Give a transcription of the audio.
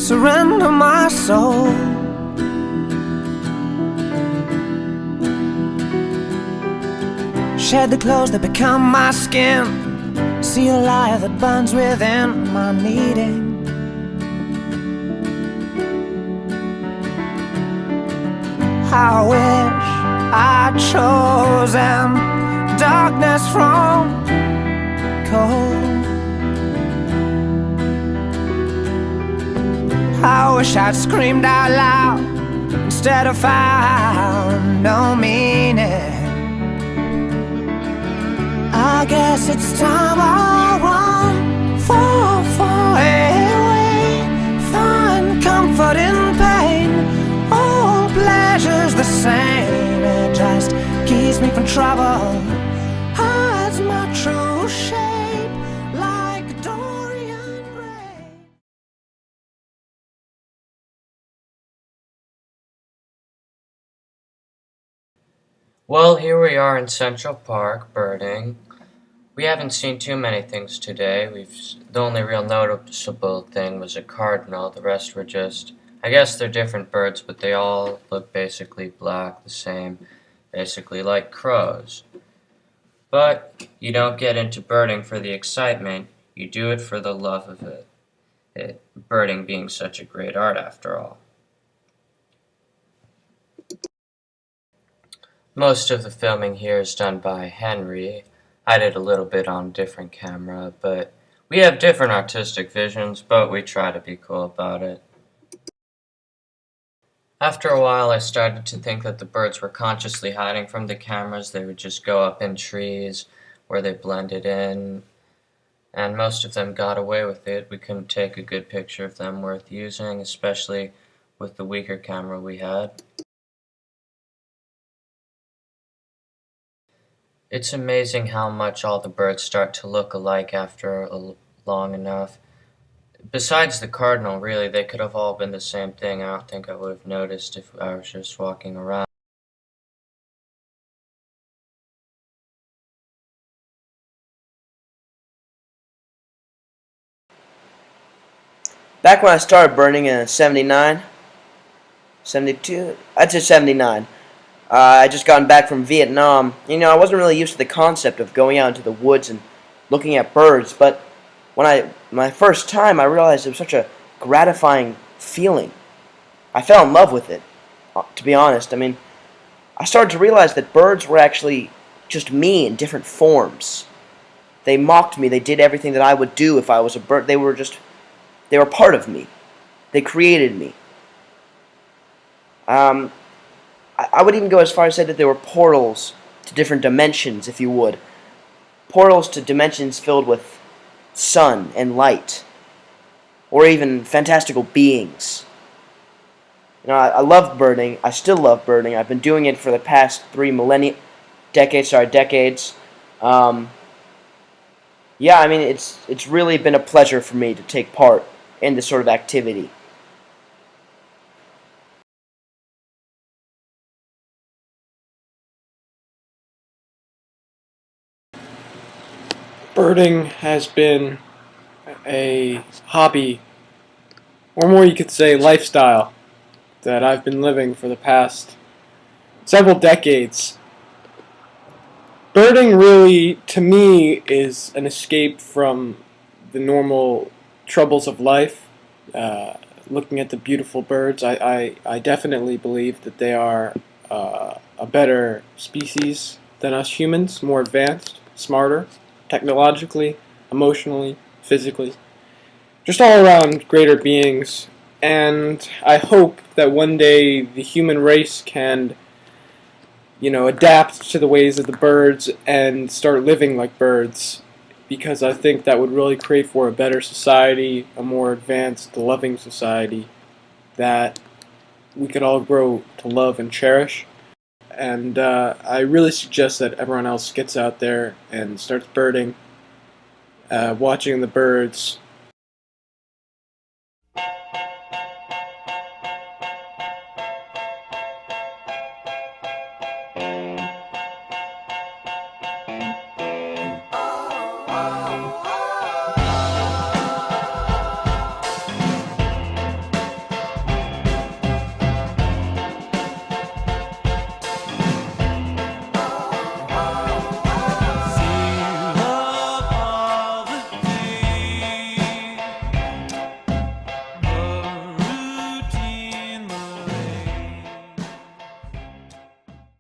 surrender my soul. Shed the clothes that become my skin, see a light that burns within my needing. I wish I'd chosen darkness from cold. I wish I'd screamed out loud instead of found no meaning. I guess it's time I run far away, find comfort in pain. All pleasure's the same, it just keeps me from trouble, hides my true shape like Dorian Gray. Well, here we are in Central Park, birding. We haven't seen too many things today. The only real noticeable thing was a cardinal. The rest were just, I guess they're different birds, but they all look basically black, the same, basically like crows. But you don't get into birding for the excitement, you do it for the love of it, birding being such a great art after all. Most of the filming here is done by Henry. I did a little bit on a different camera, but we have different artistic visions, but we try to be cool about it. After a while, I started to think that the birds were consciously hiding from the cameras. They would just go up in trees where they blended in, and most of them got away with it. We couldn't take a good picture of them worth using, especially with the weaker camera we had. It's amazing how much all the birds start to look alike after long enough. Besides the cardinal, really, they could have all been the same thing. I don't think I would have noticed if I was just walking around. Back when I started birding in 79, 72, I'd say 79, I just gotten back from Vietnam. I wasn't really used to the concept of going out into the woods and looking at birds, but my first time, I realized it was such a gratifying feeling. I fell in love with it, to be honest. I started to realize that birds were actually just me in different forms. They mocked me. They did everything that I would do if I was a bird. They were part of me. They created me. I would even go as far as to say that they were portals to different dimensions, if you would. Portals to dimensions filled with sun and light, or even fantastical beings. I love birding. I still love birding. I've been doing it for the past decades. It's really been a pleasure for me to take part in this sort of activity. Birding has been a hobby, or more you could say lifestyle, that I've been living for the past several decades. Birding really, to me, is an escape from the normal troubles of life. Looking at the beautiful birds, I definitely believe that they are a better species than us humans, more advanced, smarter, technologically, emotionally, physically, just all around greater beings. And I hope that one day the human race can, adapt to the ways of the birds and start living like birds, because I think that would really create for a better society, a more advanced, loving society that we could all grow to love and cherish. And I really suggest that everyone else gets out there and starts birding, watching the birds,